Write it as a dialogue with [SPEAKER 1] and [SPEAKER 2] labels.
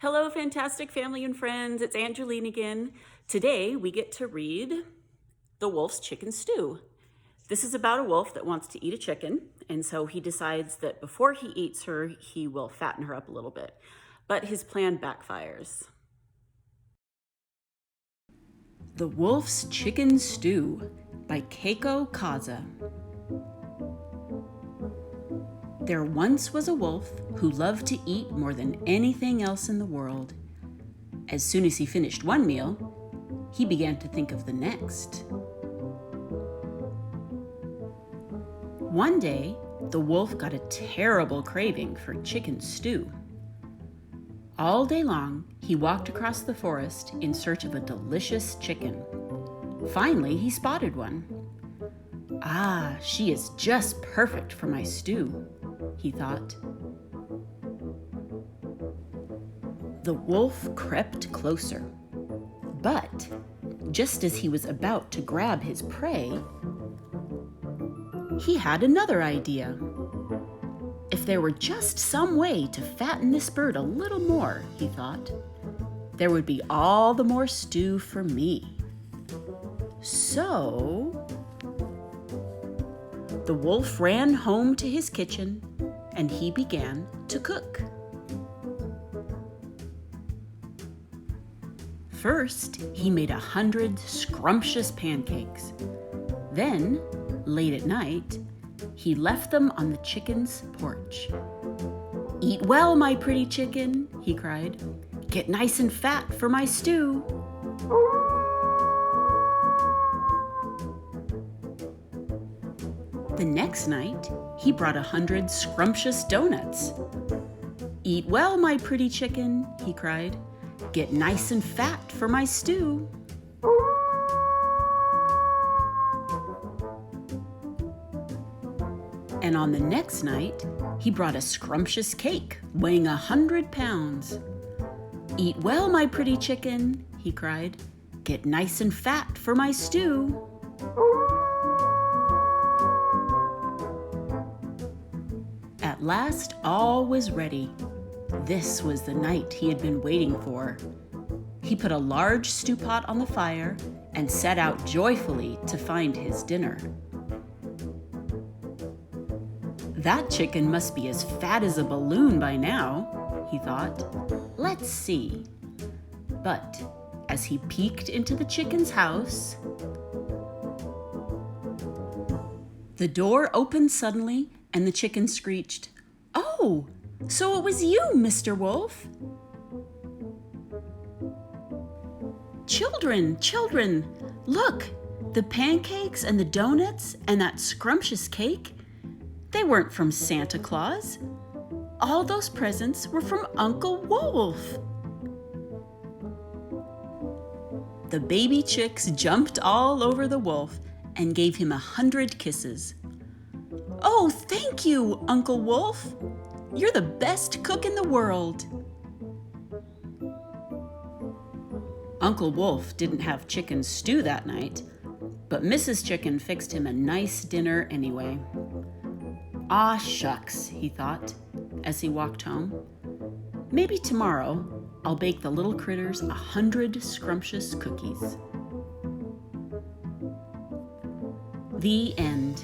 [SPEAKER 1] Hello, fantastic family and friends. It's Angeline again. Today we get to read The Wolf's Chicken Stew. This is about a wolf that wants to eat a chicken, and so he decides that before he eats her, he will fatten her up a little bit. But his plan backfires. The Wolf's Chicken Stew by Keiko Kaza. There once was a wolf who loved to eat more than anything else in the world. As soon as he finished one meal, he began to think of the next. One day, the wolf got a terrible craving for chicken stew. All day long, he walked across the forest in search of a delicious chicken. Finally, he spotted one. "Ah, she is just perfect for my stew," he thought. The wolf crept closer, but just as he was about to grab his prey, he had another idea. If there were just some way to fatten this bird a little more, he thought, there would be all the more stew for me. So the wolf ran home to his kitchen and he began to cook. First, he made 100 scrumptious pancakes. Then, late at night, he left them on the chicken's porch. "Eat well, my pretty chicken," he cried. "Get nice and fat for my stew." The next night, he brought 100 scrumptious donuts. "Eat well, my pretty chicken," he cried. "Get nice and fat for my stew." And on the next night, he brought a scrumptious cake weighing 100 pounds. "Eat well, my pretty chicken," he cried. "Get nice and fat for my stew." At last, all was ready. This was the night he had been waiting for. He put a large stew pot on the fire and set out joyfully to find his dinner. That chicken must be as fat as a balloon by now, he thought. Let's see. But as he peeked into the chicken's house, the door opened suddenly and the chicken screeched, "Oh, so it was you, Mr. Wolf." Children, look, the pancakes and the donuts and that scrumptious cake, they weren't from Santa Claus. All those presents were from Uncle Wolf. The baby chicks jumped all over the wolf and gave him 100 kisses. "Oh, thank you, Uncle Wolf. You're the best cook in the world." Uncle Wolf didn't have chicken stew that night, but Mrs. Chicken fixed him a nice dinner anyway. "Ah, shucks," he thought as he walked home. "Maybe tomorrow I'll bake the little critters 100 scrumptious cookies." The end.